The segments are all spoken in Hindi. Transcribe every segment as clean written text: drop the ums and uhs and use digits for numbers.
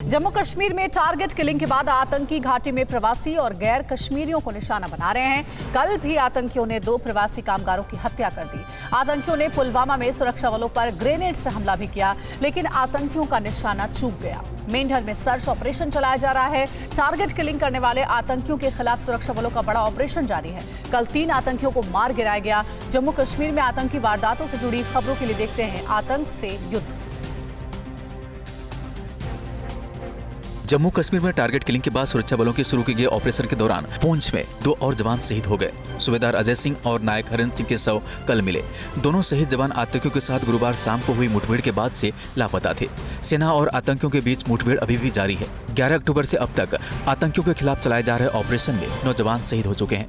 जम्मू कश्मीर में टारगेट किलिंग के बाद आतंकी घाटी में प्रवासी और गैर कश्मीरियों को निशाना बना रहे हैं। कल भी आतंकियों ने 2 प्रवासी कामगारों की हत्या कर दी। आतंकियों ने पुलवामा में सुरक्षा बलों पर ग्रेनेड से हमला भी किया, लेकिन आतंकियों का निशाना चूक गया। मेंढर में सर्च ऑपरेशन चलाया जा रहा है। टारगेट किलिंग करने वाले आतंकियों के खिलाफ सुरक्षा बलों का बड़ा ऑपरेशन जारी है। कल 3 आतंकियों को मार गिराया गया। जम्मू कश्मीर में आतंकी वारदातों से जुड़ी खबरों के लिए देखते हैं आतंक से युद्ध। जम्मू कश्मीर में टारगेट किलिंग के बाद सुरक्षा बलों की शुरू की गई ऑपरेशन के दौरान पुंछ में 2 और जवान शहीद हो गए। सूबेदार अजय सिंह और नायक हरेंद्र सिंह के शव कल मिले। दोनों शहीद जवान आतंकियों के साथ गुरुवार शाम को हुई मुठभेड़ के बाद से लापता थे। सेना और आतंकियों के बीच मुठभेड़ अभी भी जारी है। 11 अक्टूबर से अब तक आतंकियों के खिलाफ चलाए जा रहे ऑपरेशन में 9 जवान शहीद हो चुके हैं।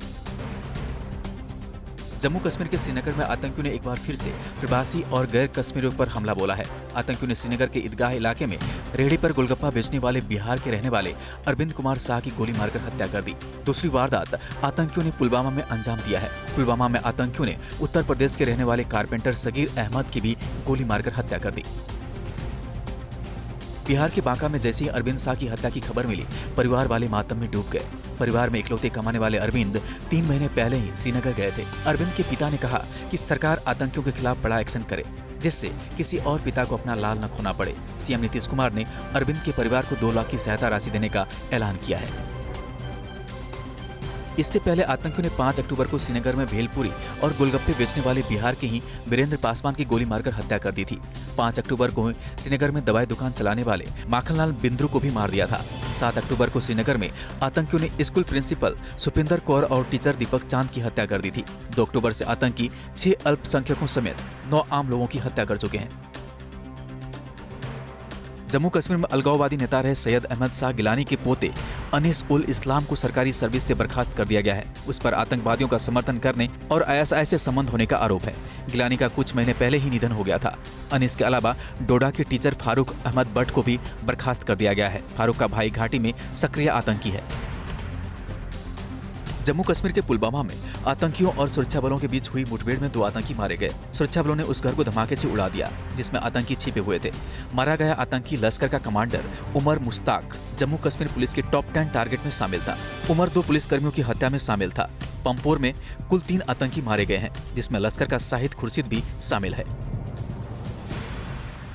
जम्मू कश्मीर के श्रीनगर में आतंकियों ने एक बार फिर से प्रवासी और गैर कश्मीरियों पर हमला बोला है। आतंकियों ने श्रीनगर के ईदगाह इलाके में रेहड़ी पर गोलगप्पा बेचने वाले बिहार के रहने वाले अरविंद कुमार शाह की गोली मारकर हत्या कर दी। दूसरी वारदात आतंकियों ने पुलवामा में अंजाम दिया है। पुलवामा में आतंकियों ने उत्तर प्रदेश के रहने वाले कारपेंटर सगीर अहमद की भी गोली मारकर हत्या कर दी। बिहार के बांका में जैसे ही अरविंद शाह की हत्या की खबर मिली, परिवार वाले मातम में डूब गए। परिवार में इकलौते कमाने वाले अरविंद 3 महीने पहले ही श्रीनगर गए थे। अरविंद के पिता ने कहा कि सरकार आतंकियों के खिलाफ बड़ा एक्शन करे, जिससे किसी और पिता को अपना लाल न खोना पड़े। सीएम नीतीश कुमार ने अरविंद के परिवार को 2 लाख की सहायता राशि देने का ऐलान किया है। इससे पहले आतंकियों ने 5 अक्टूबर को श्रीनगर में भेलपुरी और गोलगप्पे बेचने वाले बिहार के ही वीरेंद्र पासवान की गोली मारकर हत्या कर दी थी। 5 अक्टूबर को श्रीनगर में दवाई दुकान चलाने वाले माखनलाल बिंद्रू को भी मार दिया था। 7 अक्टूबर को श्रीनगर में आतंकियों ने स्कूल प्रिंसिपल सुपिंदर कौर और टीचर दीपक चांद की हत्या कर दी थी। 2 अक्टूबर से आतंकी 6 अल्पसंख्यकों समेत 9 आम लोगों की हत्या कर चुके हैं। जम्मू कश्मीर में अलगाववादी नेता रहे सैयद अहमद शाह गिलानी के पोते अनीस उल इस्लाम को सरकारी सर्विस से बर्खास्त कर दिया गया है। उस पर आतंकवादियों का समर्थन करने और आईएसआई से संबंध होने का आरोप है। गिलानी का कुछ महीने पहले ही निधन हो गया था। अनीस के अलावा डोडा के टीचर फारूक अहमद भट्ट को भी बर्खास्त कर दिया गया है। फारूक का भाई घाटी में सक्रिय आतंकी है। जम्मू कश्मीर के पुलवामा में आतंकियों और सुरक्षा बलों के बीच हुई मुठभेड़ में 2 आतंकी मारे गए। सुरक्षा बलों ने उस घर को धमाके से उड़ा दिया जिसमें आतंकी छिपे हुए थे। मारा गया आतंकी लश्कर का कमांडर उमर मुश्ताक जम्मू कश्मीर पुलिस के टॉप 10 टारगेट में शामिल था। उमर 2 पुलिसकर्मियों की हत्या में शामिल था। पंपोर में कुल 3 आतंकी मारे गए हैं, जिसमें लश्कर का शाहिद खुर्शीद भी शामिल है।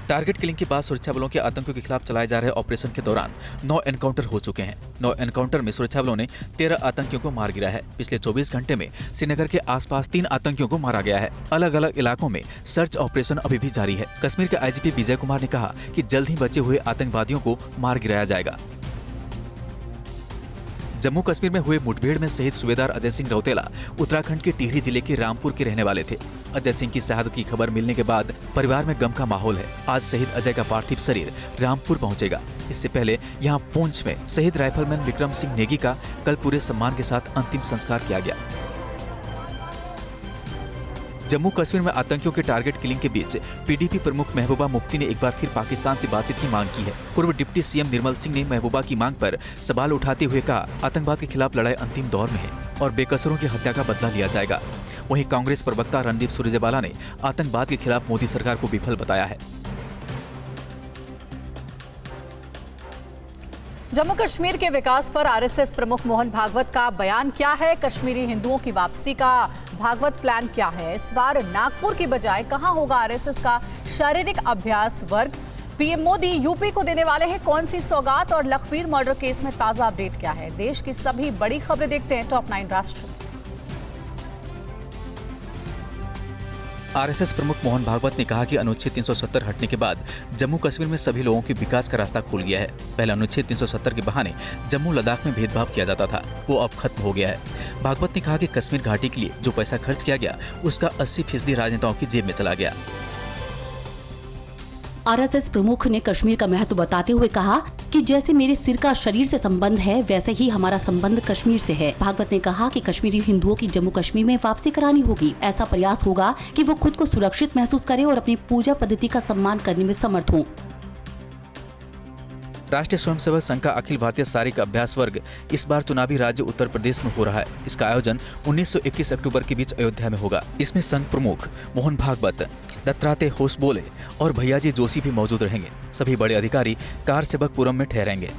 टारगेट किलिंग के बाद सुरक्षा बलों के आतंकियों के खिलाफ चलाए जा रहे ऑपरेशन के दौरान 9 एनकाउंटर हो चुके हैं। 9 एनकाउंटर में सुरक्षा बलों ने 13 आतंकियों को मार गिरा है। पिछले 24 घंटे में श्रीनगर के आसपास 3 आतंकियों को मारा गया है। अलग अलग इलाकों में सर्च ऑपरेशन अभी भी जारी है। कश्मीर के आईजीपी विजय कुमार ने कहा कि जल्द ही बचे हुए आतंकवादियों को मार गिराया जाएगा। जम्मू कश्मीर में हुए मुठभेड़ में शहीद सूबेदार अजय सिंह रौतेला उत्तराखंड के टिहरी जिले के रामपुर के रहने वाले थे। अजय सिंह की शहादत की खबर मिलने के बाद परिवार में गम का माहौल है। आज शहीद अजय का पार्थिव शरीर रामपुर पहुंचेगा। इससे पहले यहां पुंछ में शहीद राइफलमैन विक्रम सिंह नेगी का कल पूरे सम्मान के साथ अंतिम संस्कार किया गया। जम्मू कश्मीर में आतंकियों के टारगेट किलिंग के बीच पीडीपी प्रमुख महबूबा मुफ्ती ने एक बार फिर पाकिस्तान से बातचीत की मांग की है। पूर्व डिप्टी सीएम निर्मल सिंह ने महबूबा की मांग पर सवाल उठाते हुए कहा, आतंकवाद के खिलाफ लड़ाई अंतिम दौर में है और बेकसूरों की हत्या का बदला लिया जाएगा। वहीं कांग्रेस प्रवक्ता रणदीप सुरजेवाला ने आतंकवाद के खिलाफ मोदी सरकार को विफल बताया है। जम्मू कश्मीर के विकास पर आरएसएस प्रमुख मोहन भागवत का बयान क्या है? कश्मीरी हिंदुओं की वापसी का भागवत प्लान क्या है? इस बार नागपुर की बजाय कहां होगा आरएसएस का शारीरिक अभ्यास वर्ग? पीएम मोदी यूपी को देने वाले हैं कौन सी सौगात? और लखवीर मर्डर केस में ताजा अपडेट क्या है? देश की सभी बड़ी खबरें देखते हैं टॉप 9 राष्ट्र। आरएसएस प्रमुख मोहन भागवत ने कहा कि अनुच्छेद 370 हटने के बाद जम्मू कश्मीर में सभी लोगों के विकास का रास्ता खुल गया है। पहले अनुच्छेद 370 के बहाने जम्मू लद्दाख में भेदभाव किया जाता था, वो अब खत्म हो गया है। भागवत ने कहा कि कश्मीर घाटी के लिए जो पैसा खर्च किया गया उसका 80% राजनेताओं की जेब में चला गया। आरएसएस प्रमुख ने कश्मीर का महत्व बताते हुए कहा कि जैसे मेरे सिर का शरीर से संबंध है, वैसे ही हमारा संबंध कश्मीर से है। भागवत ने कहा कि कश्मीरी हिंदुओं की जम्मू कश्मीर में वापसी करानी होगी। ऐसा प्रयास होगा कि वो खुद को सुरक्षित महसूस करें और अपनी पूजा पद्धति का सम्मान करने में समर्थ हों। राष्ट्रीय स्वयंसेवक संघ का अखिल भारतीय शारीरिक अभ्यास वर्ग इस बार चुनावी राज्य उत्तर प्रदेश में हो रहा है। इसका आयोजन 19 से 21 अक्टूबर के बीच अयोध्या में होगा। इसमें संघ प्रमुख मोहन भागवत, दत्तात्रेय होसबोले और भैयाजी जोशी भी मौजूद रहेंगे। सभी बड़े अधिकारी कारसेवकपुरम में ठहरेंगे।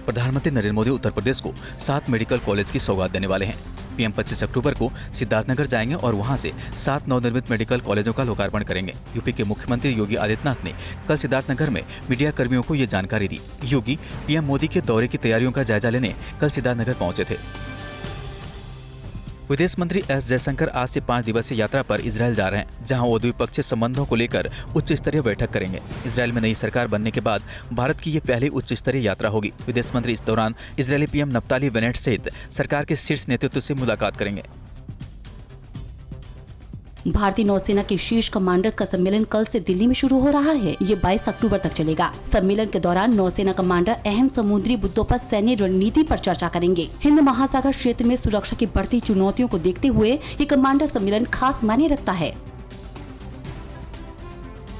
प्रधानमंत्री नरेंद्र मोदी उत्तर प्रदेश को 7 मेडिकल कॉलेज की सौगात देने वाले हैं। पीएम 25 अक्टूबर को सिद्धार्थनगर जाएंगे और वहां से 7 नवनिर्मित मेडिकल कॉलेजों का लोकार्पण करेंगे। यूपी के मुख्यमंत्री योगी आदित्यनाथ ने कल सिद्धार्थनगर में मीडिया कर्मियों को ये जानकारी दी। योगी पीएम मोदी के दौरे की तैयारियों का जायजा लेने कल सिद्धार्थनगर पहुंचे थे। विदेश मंत्री एस जयशंकर आज से 5 दिवसीय यात्रा पर इजरायल जा रहे हैं, जहां वो द्विपक्षीय संबंधों को लेकर उच्च स्तरीय बैठक करेंगे। इजरायल में नई सरकार बनने के बाद भारत की ये पहली उच्च स्तरीय यात्रा होगी। विदेश मंत्री इस दौरान इजरायली पीएम नफ्ताली बेनेट सहित सरकार के शीर्ष नेतृत्व से मुलाकात करेंगे। भारतीय नौसेना के शीर्ष कमांडर्स का सम्मेलन कल से दिल्ली में शुरू हो रहा है। ये 22 अक्टूबर तक चलेगा। सम्मेलन के दौरान नौसेना कमांडर अहम समुद्री मुद्दों पर सैन्य रणनीति पर चर्चा करेंगे। हिंद महासागर क्षेत्र में सुरक्षा की बढ़ती चुनौतियों को देखते हुए ये कमांडर सम्मेलन खास मायने रखता है।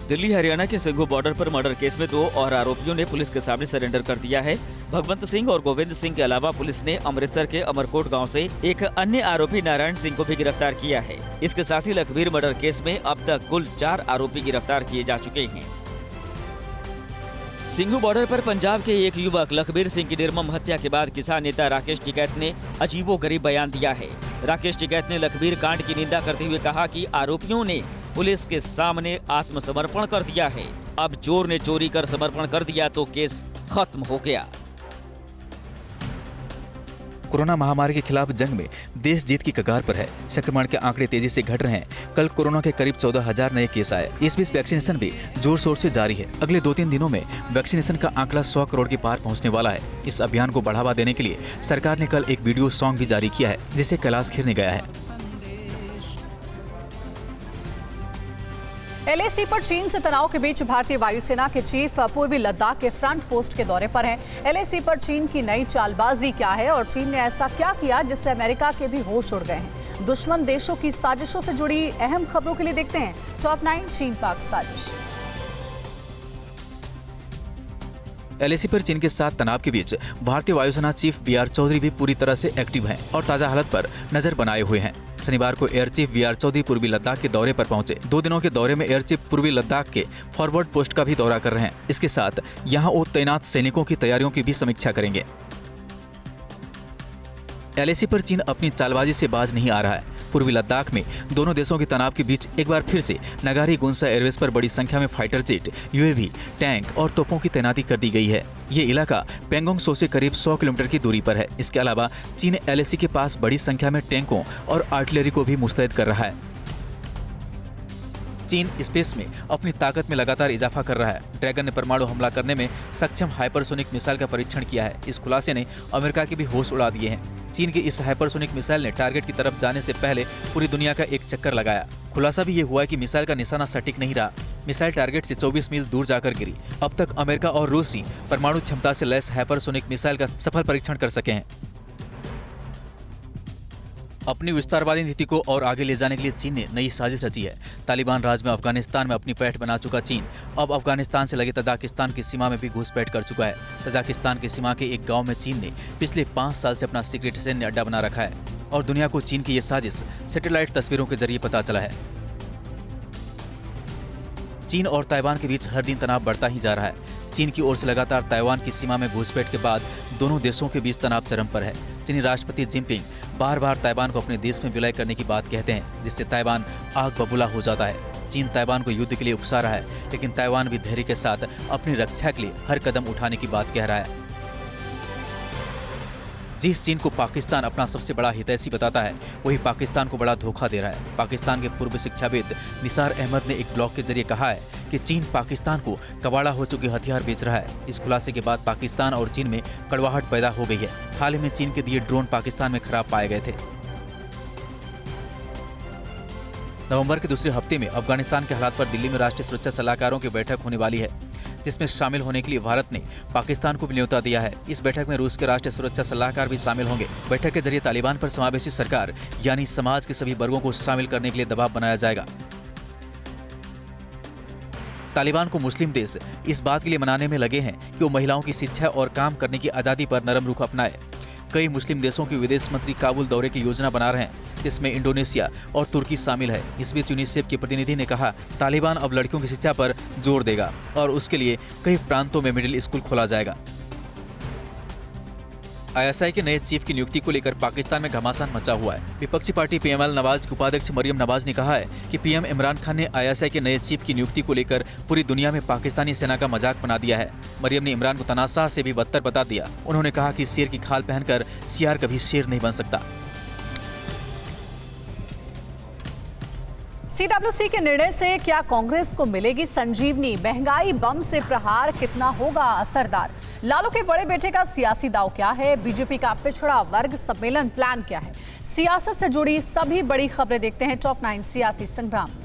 दिल्ली हरियाणा के सिंघू बॉर्डर पर मर्डर केस में 2 और आरोपियों ने पुलिस के सामने सरेंडर कर दिया है। भगवंत सिंह और गोविंद सिंह के अलावा पुलिस ने अमृतसर के अमरकोट गांव से एक अन्य आरोपी नारायण सिंह को भी गिरफ्तार किया है। इसके साथ ही लखबीर मर्डर केस में अब तक कुल 4 आरोपी गिरफ्तार किए जा चुके हैं। सिंघू बॉर्डर पर पंजाब के एक युवक लखबीर सिंह की निर्मम हत्या के बाद किसान नेता राकेश टिकैत ने अजीबोगरीब बयान दिया है। राकेश टिकैत ने लखबीर कांड की निंदा करते हुए कहा कि आरोपियों ने पुलिस के सामने आत्मसमर्पण कर दिया है। अब चोर ने चोरी कर समर्पण कर दिया तो केस खत्म हो गया। कोरोना महामारी के खिलाफ जंग में देश जीत की कगार पर है। संक्रमण के आंकड़े तेजी से घट रहे हैं। कल कोरोना के करीब 14,000 नए केस आए। इस बीच वैक्सीनेशन भी जोर शोर से जारी है। अगले 2-3 दिनों में वैक्सीनेशन का आंकड़ा 100 करोड़ के पार पहुंचने वाला है। इस अभियान को बढ़ावा देने के लिए सरकार ने कल एक वीडियो सॉन्ग भी जारी किया है, जिसे कैलाश खेर ने गाया है। LAC पर चीन से तनाव के बीच भारतीय वायुसेना के चीफ पूर्वी लद्दाख के फ्रंट पोस्ट के दौरे पर हैं। LAC पर चीन की नई चालबाजी क्या है और चीन ने ऐसा क्या किया जिससे अमेरिका के भी होश उड़ गए हैं। दुश्मन देशों की साजिशों से जुड़ी अहम खबरों के लिए देखते हैं टॉप 9 चीन पाक साजिश। LAC पर चीन के साथ तनाव के बीच भारतीय वायुसेना चीफ BR चौधरी भी पूरी तरह से एक्टिव हैं और ताजा हालत पर नजर बनाए हुए हैं। शनिवार को एयर चीफ BR चौधरी पूर्वी लद्दाख के दौरे पर पहुंचे। 2 दिनों के दौरे में एयर चीफ पूर्वी लद्दाख के फॉरवर्ड पोस्ट का भी दौरा कर रहे हैं। इसके साथ यहां वो तैनात सैनिकों की तैयारियों की भी समीक्षा करेंगे। LAC पर चीन अपनी चालबाजी से बाज नहीं आ रहा है। पूर्वी लद्दाख में दोनों देशों के तनाव के बीच एक बार फिर से नगारी गुंसा एयरवेज पर बड़ी संख्या में फाइटर जेट, UAV, टैंक और तोपों की तैनाती कर दी गई है। ये इलाका पेंगोंग सो से करीब 100 किलोमीटर की दूरी पर है। इसके अलावा चीन LAC के पास बड़ी संख्या में टैंकों और आर्टिलरी को भी मुस्तैद कर रहा है। चीन स्पेस में अपनी ताकत में लगातार इजाफा कर रहा है। ड्रैगन ने परमाणु हमला करने में सक्षम हाइपरसोनिक मिसाइल का परीक्षण किया है। इस खुलासे ने अमेरिका के भी होश उड़ा दिए हैं। चीन की इस हाइपरसोनिक मिसाइल ने टारगेट की तरफ जाने से पहले पूरी दुनिया का एक चक्कर लगाया। खुलासा भी ये हुआ कि मिसाइल का निशाना सटीक नहीं रहा। मिसाइल टारगेट से 24 मील दूर जाकर गिरी। अब तक अमेरिका और रूस ही परमाणु क्षमता से लैस हाइपरसोनिक मिसाइल का सफल परीक्षण कर सके हैं। अपनी विस्तारवादी नीति को और आगे ले जाने के लिए चीन ने नई साजिश रची है। तालिबान राज में अफगानिस्तान में अपनी पैठ बना चुका चीन अब अफगानिस्तान से लगे तजाकिस्तान की सीमा में भी घुसपैठ कर चुका है। तजाकिस्तान की सीमा के एक गांव में चीन ने पिछले 5 साल से अपना सीक्रेट सैन्य अड्डा बना रखा है और दुनिया को चीन की ये साजिश सैटेलाइट तस्वीरों के जरिए पता चला है। चीन और ताइवान के बीच हर दिन तनाव बढ़ता ही जा रहा है। चीन की ओर से लगातार ताइवान की सीमा में घुसपैठ के बाद दोनों देशों के बीच तनाव चरम पर है। चीनी राष्ट्रपति जिनपिंग बार-बार ताइवान को अपने देश में विलय करने की बात कहते हैं, जिससे ताइवान आग बबूला हो जाता है। चीन ताइवान को युद्ध के लिए उकसा रहा है, लेकिन ताइवान भी धैर्य के साथ अपनी रक्षा के लिए हर कदम उठाने की बात कह रहा है। जिस चीन को पाकिस्तान अपना सबसे बड़ा हितैषी बताता है, वही पाकिस्तान को बड़ा धोखा दे रहा है। पाकिस्तान के पूर्व शिक्षाविद निसार अहमद ने एक ब्लॉग के जरिए कहा है कि चीन पाकिस्तान को कबाड़ा हो चुके हथियार बेच रहा है। इस खुलासे के बाद पाकिस्तान और चीन में कड़वाहट पैदा हो गई है। हाल ही में चीन के दिए ड्रोन पाकिस्तान में खराब पाए गए थे। नवंबर के दूसरे हफ्ते में अफगानिस्तान के हालात पर दिल्ली में राष्ट्रीय सुरक्षा सलाहकारों की बैठक होने वाली है, जिसमें शामिल होने के लिए भारत ने पाकिस्तान को भी न्योता दिया है। इस बैठक में रूस के राष्ट्रीय सुरक्षा सलाहकार भी शामिल होंगे। बैठक के जरिए तालिबान पर समावेशी सरकार यानी समाज के सभी वर्गों को शामिल करने के लिए दबाव बनाया जाएगा। तालिबान को मुस्लिम देश इस बात के लिए मनाने में लगे हैं कि वो महिलाओं की शिक्षा और काम करने की आजादी पर नरम रुख अपनाए। कई मुस्लिम देशों के विदेश मंत्री काबुल दौरे की योजना बना रहे हैं। इसमें इंडोनेशिया और तुर्की शामिल है। इस बीच यूनिसेफ के प्रतिनिधि ने कहा, तालिबान अब लड़कियों की शिक्षा पर जोर देगा और उसके लिए कई प्रांतों में मिडिल स्कूल खोला जाएगा। ISI के नए चीफ की नियुक्ति को लेकर पाकिस्तान में घमासान मचा हुआ है। विपक्षी पार्टी PML नवाज की उपाध्यक्ष मरियम नवाज ने कहा है कि PM इमरान खान ने ISI के नए चीफ की नियुक्ति को लेकर पूरी दुनिया में पाकिस्तानी सेना का मजाक बना दिया है। मरियम ने इमरान को तनाशाह से भी बदतर बता दिया। उन्होंने कहा कि शेर की खाल पहनकर सियार कभी शेर नहीं बन सकता। CWC के निर्णय से क्या कांग्रेस को मिलेगी संजीवनी? महंगाई बम से प्रहार कितना होगा असरदार? लालू के बड़े बेटे का सियासी दांव क्या है? बीजेपी का पिछड़ा वर्ग सम्मेलन प्लान क्या है? सियासत से जुड़ी सभी बड़ी खबरें देखते हैं टॉप 9 सियासी संग्राम में।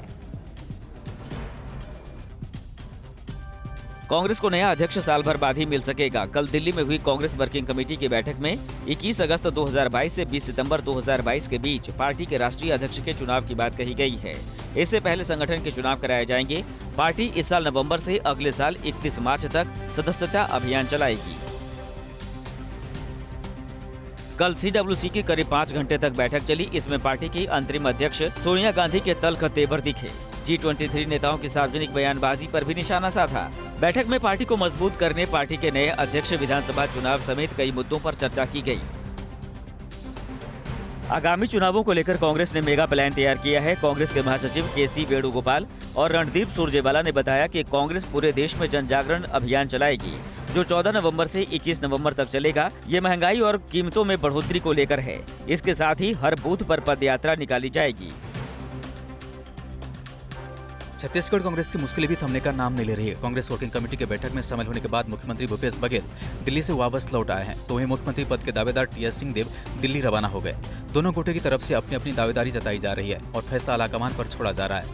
कांग्रेस को नया अध्यक्ष साल भर बाद ही मिल सकेगा। कल दिल्ली में हुई कांग्रेस वर्किंग कमेटी की बैठक में 21 अगस्त 2022 से 20 सितंबर 2022 के बीच पार्टी के राष्ट्रीय अध्यक्ष के चुनाव की बात कही गई है। इससे पहले संगठन के चुनाव कराए जाएंगे। पार्टी इस साल नवंबर से अगले साल 31 मार्च तक सदस्यता अभियान चलाएगी। कल CWC की करीब 5 घंटे तक बैठक चली। इसमें पार्टी की अंतरिम अध्यक्ष सोनिया गांधी के तल्ख तेवर दिखे। G23 नेताओं की सार्वजनिक बयानबाजी पर भी निशाना साधा। बैठक में पार्टी को मजबूत करने, पार्टी के नए अध्यक्ष, विधानसभा चुनाव समेत कई मुद्दों पर चर्चा की गई। आगामी चुनावों को लेकर कांग्रेस ने मेगा प्लान तैयार किया है। कांग्रेस के महासचिव KC वेणुगोपाल और रणदीप सुरजेवाला ने बताया कि कांग्रेस पूरे देश में जन जागरण अभियान चलाएगी, जो 14 नवंबर से 21 नवंबर तक चलेगा। ये महंगाई और कीमतों में बढ़ोतरी को लेकर है। इसके साथ ही हर बूथ पर पदयात्रा निकाली जाएगी। छत्तीसगढ़ कांग्रेस की मुश्किलें भी थमने का नाम नहीं ले रही है। कांग्रेस वर्किंग कमेटी की बैठक में शामिल होने के बाद मुख्यमंत्री भूपेश बघेल दिल्ली से वापस लौट आए हैं, तो वहीं मुख्यमंत्री पद के दावेदार TS सिंहदेव दिल्ली रवाना हो गए। दोनों गुटों की तरफ से अपनी अपनी दावेदारी जताई जा रही है और फैसला आलाकमान पर छोड़ा जा रहा है।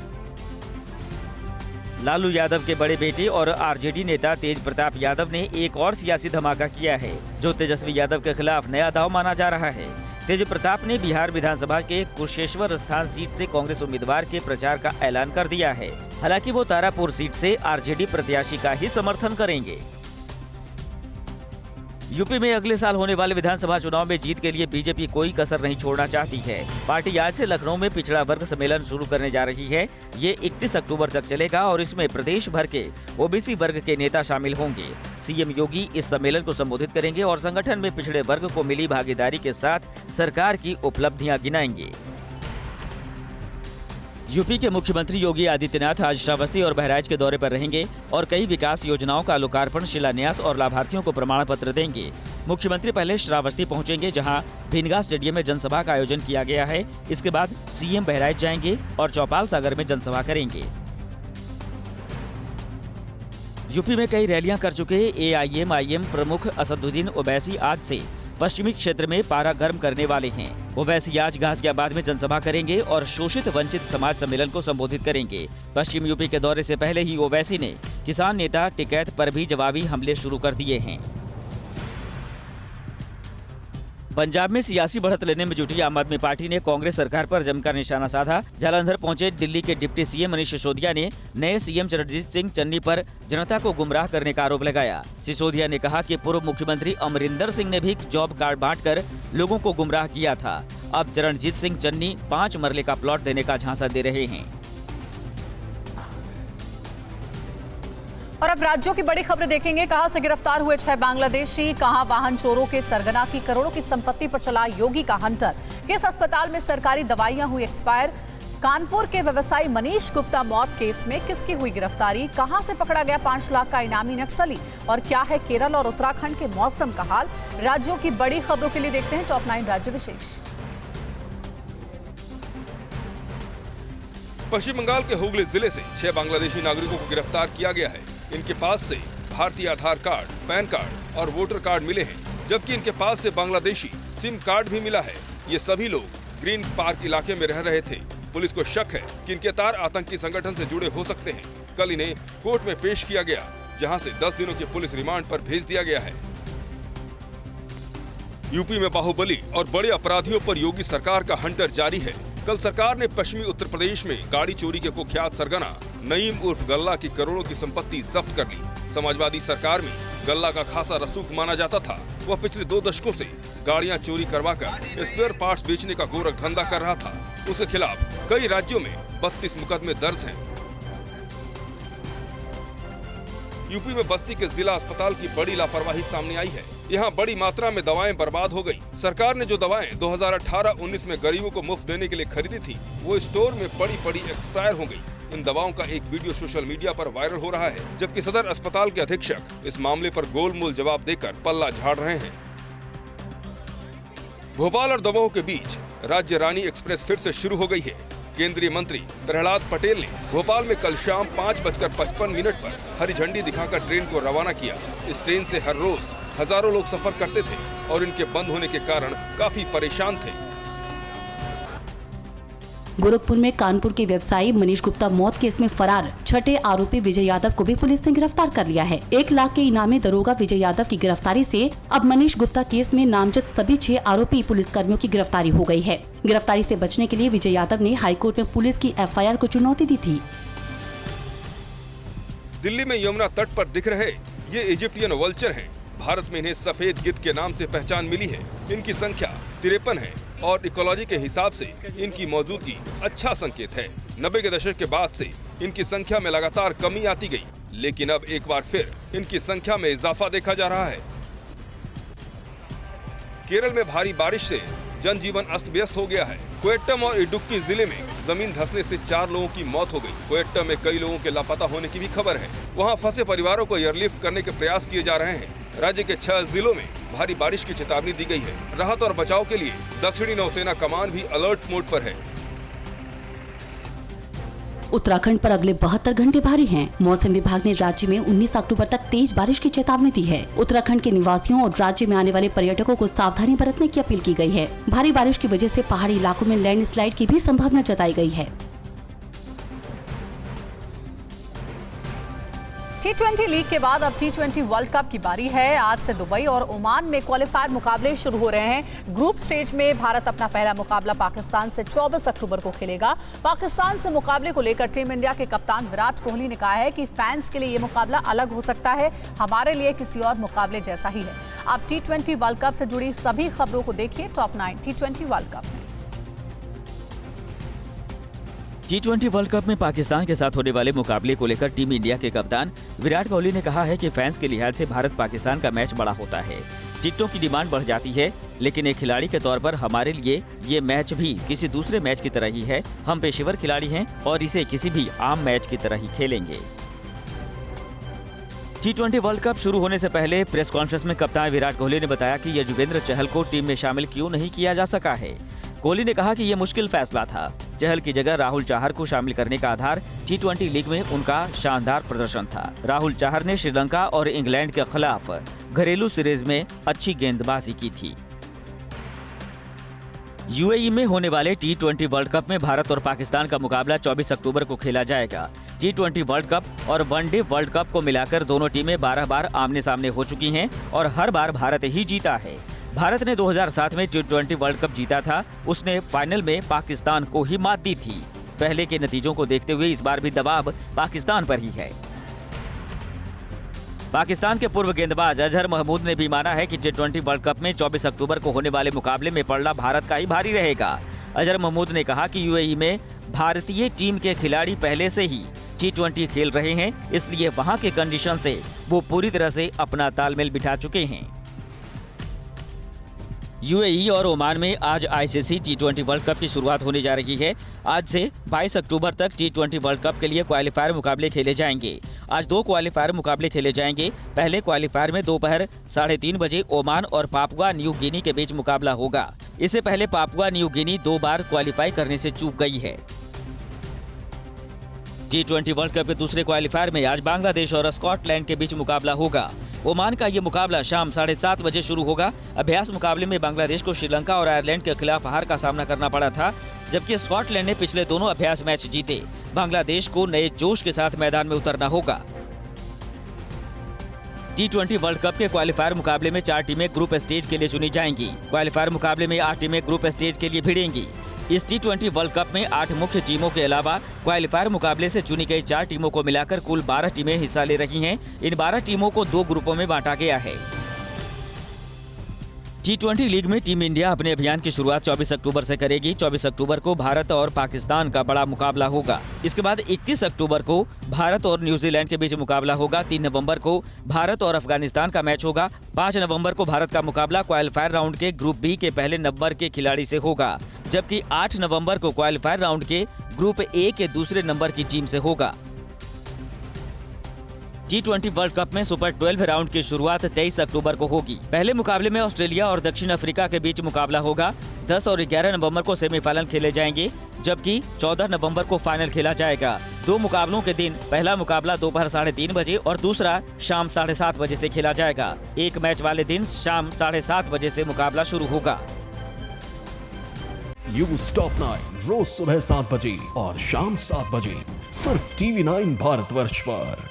लालू यादव के बड़े बेटे और RJD नेता तेज प्रताप यादव ने एक और सियासी धमाका किया है, जो तेजस्वी यादव के खिलाफ नया दांव माना जा रहा है। तेज प्रताप ने बिहार विधानसभा के कुशेश्वर स्थान सीट से कांग्रेस उम्मीदवार के प्रचार का ऐलान कर दिया है। हालांकि वो तारापुर सीट से RJD प्रत्याशी का ही समर्थन करेंगे। यूपी में अगले साल होने वाले विधानसभा चुनाव में जीत के लिए बीजेपी कोई कसर नहीं छोड़ना चाहती है। पार्टी आज से लखनऊ में पिछड़ा वर्ग सम्मेलन शुरू करने जा रही है। ये 31 अक्टूबर तक चलेगा और इसमें प्रदेश भर के OBC वर्ग के नेता शामिल होंगे। CM योगी इस सम्मेलन को संबोधित करेंगे और संगठन में पिछड़े वर्ग को मिली भागीदारी के साथ सरकार की उपलब्धियां गिनाएंगे। यूपी के मुख्यमंत्री योगी आदित्यनाथ आज श्रावस्ती और बहराइच के दौरे पर रहेंगे और कई विकास योजनाओं का लोकार्पण, शिलान्यास और लाभार्थियों को प्रमाण पत्र देंगे। मुख्यमंत्री पहले श्रावस्ती पहुंचेंगे, जहां भिनगा स्टेडियम में जनसभा का आयोजन किया गया है। इसके बाद CM बहराइच जाएंगे और चौपाल सागर में जनसभा करेंगे। यूपी में कई रैलियां कर चुके AIM-IM प्रमुख असदुद्दीन ओवैसी आज से पश्चिमी क्षेत्र में पारा गर्म करने वाले हैं। ओवैसी आज गाजियाबाद में जनसभा करेंगे और शोषित वंचित समाज सम्मेलन को संबोधित करेंगे। पश्चिम यूपी के दौरे से पहले ही ओवैसी ने किसान नेता टिकैत पर भी जवाबी हमले शुरू कर दिए हैं। पंजाब में सियासी बढ़त लेने में जुटी आम आदमी पार्टी ने कांग्रेस सरकार पर जमकर निशाना साधा। जालंधर पहुंचे दिल्ली के डिप्टी CM मनीष सिसोदिया ने नए CM चरणजीत सिंह चन्नी पर जनता को गुमराह करने का आरोप लगाया। सिसोदिया ने कहा कि पूर्व मुख्यमंत्री अमरिंदर सिंह ने भी जॉब कार्ड बांटकर लोगों को गुमराह किया था। अब चरणजीत सिंह चन्नी 5 मरले का प्लॉट देने का झांसा दे रहे हैं। और अब राज्यों की बड़ी खबरें देखेंगे। कहां से गिरफ्तार हुए 6 बांग्लादेशी, कहां वाहन चोरों के सरगना की करोड़ों की संपत्ति पर चला योगी का हंटर, किस अस्पताल में सरकारी दवाइयां हुई एक्सपायर, कानपुर के व्यवसायी मनीष गुप्ता मौत केस में किसकी हुई गिरफ्तारी, कहां से पकड़ा गया 5 लाख का इनामी नक्सली, और क्या है केरल और उत्तराखंड के मौसम का हाल। राज्यों की बड़ी खबरों के लिए देखते हैं टॉप 9 राज्य विशेष। पश्चिम बंगाल के हुगली जिले से 6 बांग्लादेशी नागरिकों को गिरफ्तार किया गया है। इनके पास से भारतीय आधार कार्ड, पैन कार्ड और वोटर कार्ड मिले हैं, जबकि इनके पास से बांग्लादेशी सिम कार्ड भी मिला है। ये सभी लोग ग्रीन पार्क इलाके में रह रहे थे। पुलिस को शक है कि इनके तार आतंकी संगठन से जुड़े हो सकते हैं। कल इन्हें कोर्ट में पेश किया गया, जहां से 10 दिनों की पुलिस रिमांड पर भेज दिया गया है। यूपी में बाहुबली और बड़े अपराधियों पर योगी सरकार का हंटर जारी है। कल सरकार ने पश्चिमी उत्तर प्रदेश में गाड़ी चोरी के कुख्यात सरगना नईम उर्फ गल्ला की करोड़ों की संपत्ति जब्त कर ली। समाजवादी सरकार में गल्ला का खासा रसूख माना जाता था। वह पिछले 2 दशकों से गाड़ियां चोरी करवाकर स्पेयर पार्ट्स बेचने का गोरख धंधा कर रहा था। उसके खिलाफ कई राज्यों में 32 मुकदमे दर्ज हैं। यूपी में बस्ती के जिला अस्पताल की बड़ी लापरवाही सामने आई है। यहाँ बड़ी मात्रा में दवाएं बर्बाद हो गई। सरकार ने जो दवाएं 2018-19 में गरीबों को मुफ्त देने के लिए खरीदी थी, वो स्टोर में पड़ी एक्सपायर हो गई। इन दवाओं का एक वीडियो सोशल मीडिया पर वायरल हो रहा है, जबकि सदर अस्पताल के अधीक्षक इस मामले पर गोलमोल जवाब देकर पल्ला झाड़ रहे हैं। भोपाल और दमोह के बीच राज्य रानी एक्सप्रेस फिर से शुरू हो गई है। केंद्रीय मंत्री प्रहलाद पटेल ने भोपाल में कल शाम 5:55 पर हरी झंडी दिखाकर ट्रेन को रवाना किया। इस ट्रेन से हर रोज हजारों लोग सफर करते थे और इनके बंद होने के कारण काफी परेशान थे। गोरखपुर में कानपुर के व्यवसायी मनीष गुप्ता मौत केस में फरार छठे आरोपी विजय यादव को भी पुलिस ने गिरफ्तार कर लिया है। 1 लाख के इनामी दरोगा विजय यादव की गिरफ्तारी से अब मनीष गुप्ता केस में नामजद सभी 6 आरोपी पुलिसकर्मियों की गिरफ्तारी हो गई है। गिरफ्तारी से बचने के लिए विजय यादव ने हाईकोर्ट में पुलिस की FIR को चुनौती दी थी। दिल्ली में यमुना तट पर दिख रहे ये इजिप्टियन वल्चर हैं। भारत में इन्हें सफेद गिद्ध के नाम से पहचान मिली है। इनकी संख्या 53 है और इकोलॉजी के हिसाब से इनकी मौजूदगी अच्छा संकेत है। 90 के दशक के बाद से इनकी संख्या में लगातार कमी आती गई, लेकिन अब एक बार फिर इनकी संख्या में इजाफा देखा जा रहा है। केरल में भारी बारिश से जनजीवन अस्त व्यस्त हो गया है। कोट्टयम और इडुक्की जिले में जमीन धंसने से 4 लोगों की मौत हो गई। कोट्टयम में कई लोगों के लापता होने की भी खबर है। वहां फंसे परिवारों को एयरलिफ्ट करने के प्रयास किए जा रहे हैं। राज्य के 6 जिलों में भारी बारिश की चेतावनी दी गई है। राहत और बचाव के लिए दक्षिणी नौसेना कमान भी अलर्ट मोड पर है। उत्तराखंड पर अगले 72 घंटे भारी हैं। मौसम विभाग ने राज्य में 19 अक्टूबर तक तेज बारिश की चेतावनी दी है। उत्तराखंड के निवासियों और राज्य में आने वाले पर्यटकों को सावधानी बरतने की अपील की गई है। भारी बारिश की वजह से पहाड़ी इलाकों में लैंडस्लाइड की भी संभावना जताई गई है। T20 लीग के बाद अब T20 वर्ल्ड कप की बारी है। आज से दुबई और ओमान में क्वालिफायर मुकाबले शुरू हो रहे हैं। ग्रुप स्टेज में भारत अपना पहला मुकाबला पाकिस्तान से 24 अक्टूबर को खेलेगा। पाकिस्तान से मुकाबले को लेकर टीम इंडिया के कप्तान विराट कोहली ने कहा है कि फैंस के लिए ये मुकाबला अलग हो सकता है, हमारे लिए किसी और मुकाबले जैसा ही है। अब T20 वर्ल्ड कप से जुड़ी सभी खबरों को देखिए टॉप 9 T20 वर्ल्ड कप में। T20 वर्ल्ड कप में पाकिस्तान के साथ होने वाले मुकाबले को लेकर टीम इंडिया के कप्तान विराट कोहली ने कहा है कि फैंस के लिहाज से भारत पाकिस्तान का मैच बड़ा होता है। टिकटों की डिमांड बढ़ जाती है, लेकिन एक खिलाड़ी के तौर पर हमारे लिए ये मैच भी किसी दूसरे मैच की तरह ही है। हम पेशेवर खिलाड़ी हैं और इसे किसी भी आम मैच की तरह ही खेलेंगे। T20 वर्ल्ड कप शुरू होने से पहले प्रेस कॉन्फ्रेंस में कप्तान विराट कोहली ने बताया कि युजवेंद्र चहल को टीम में शामिल क्यों नहीं किया जा सका है। कोहली ने कहा कि यह मुश्किल फैसला था। चहल की जगह राहुल चाहर को शामिल करने का आधार T20 लीग में उनका शानदार प्रदर्शन था। राहुल चाहर ने श्रीलंका और इंग्लैंड के खिलाफ घरेलू सीरीज में अच्छी गेंदबाजी की थी। UAE में होने वाले T20 वर्ल्ड कप में भारत और पाकिस्तान का मुकाबला 24 अक्टूबर को खेला जाएगा। T20 वर्ल्ड कप और वनडे वर्ल्ड कप को मिलाकर दोनों टीमें 12 बार आमने सामने हो चुकी हैं और हर बार भारत ही जीता है। भारत ने 2007 में T20 वर्ल्ड कप जीता था। उसने फाइनल में पाकिस्तान को ही मात दी थी। पहले के नतीजों को देखते हुए इस बार भी दबाव पाकिस्तान पर ही है। पाकिस्तान के पूर्व गेंदबाज अजहर महमूद ने भी माना है कि T20 वर्ल्ड कप में 24 अक्टूबर को होने वाले मुकाबले में पलड़ा भारत का ही भारी रहेगा। अजहर महमूद ने कहा कि UAE में भारतीय टीम के खिलाड़ी पहले से ही T20 खेल रहे हैं, इसलिए वहां के कंडीशन से वो पूरी तरह से अपना तालमेल बिठा चुके हैं। UAE और ओमान में आज ICC T20 वर्ल्ड कप की शुरुआत होने जा रही है। आज से 22 अक्टूबर तक T20 वर्ल्ड कप के लिए क्वालीफायर मुकाबले खेले जाएंगे। आज 2 क्वालीफायर मुकाबले खेले जाएंगे। पहले क्वालीफायर में दोपहर 3:30 बजे ओमान और पापुआ न्यू गिनी के बीच मुकाबला होगा। इससे पहले पापुआ न्यू गिनी 2 बार क्वालीफाई करने से चूक गई है। T20 वर्ल्ड कप के दूसरे क्वालीफायर में आज बांग्लादेश और स्कॉटलैंड के बीच मुकाबला होगा। ओमान का ये मुकाबला शाम 7:30 बजे शुरू होगा। अभ्यास मुकाबले में बांग्लादेश को श्रीलंका और आयरलैंड के खिलाफ हार का सामना करना पड़ा था, जबकि स्कॉटलैंड ने पिछले दोनों अभ्यास मैच जीते। बांग्लादेश को नए जोश के साथ मैदान में उतरना होगा। T20 वर्ल्ड कप के क्वालीफायर मुकाबले में 4 टीमें ग्रुप स्टेज के लिए चुनी जाएंगी। क्वालीफायर मुकाबले में 8 टीमें ग्रुप स्टेज के लिए भिड़ेंगी। इस T20 वर्ल्ड कप में 8 मुख्य टीमों के अलावा क्वालीफायर मुकाबले से चुनी गई 4 टीमों को मिलाकर कुल 12 टीमें हिस्सा ले रही हैं। इन 12 टीमों को 2 ग्रुपों में बांटा गया है। T20 लीग में टीम इंडिया अपने अभियान की शुरुआत 24 अक्टूबर से करेगी। 24 अक्टूबर को भारत और पाकिस्तान का बड़ा मुकाबला होगा। इसके बाद 31 अक्टूबर को भारत और न्यूजीलैंड के बीच मुकाबला होगा। 3 नवंबर को भारत और अफगानिस्तान का मैच होगा। 5 नवंबर को भारत का मुकाबला क्वालिफायर राउंड के ग्रुप बी के पहले नंबर के खिलाड़ी से होगा, जबकि 8 नवंबर को क्वालिफायर राउंड के ग्रुप ए के दूसरे नंबर की टीम से होगा। T20 वर्ल्ड कप में सुपर 12 राउंड की शुरुआत 23 अक्टूबर को होगी। पहले मुकाबले में ऑस्ट्रेलिया और दक्षिण अफ्रीका के बीच मुकाबला होगा। 10 और 11 नवंबर को सेमीफाइनल खेले जाएंगे, जबकि 14 नवंबर को फाइनल खेला जाएगा। 2 मुकाबलों के दिन पहला मुकाबला दोपहर 3:30 बजे और दूसरा शाम 7:30 बजे से खेला जाएगा। एक मैच वाले दिन शाम 7:30 बजे से मुकाबला शुरू होगा। न्यूज़ टॉप 9 रोज सुबह 7 बजे और शाम 7 बजे सिर्फ TV9 भारतवर्ष पर।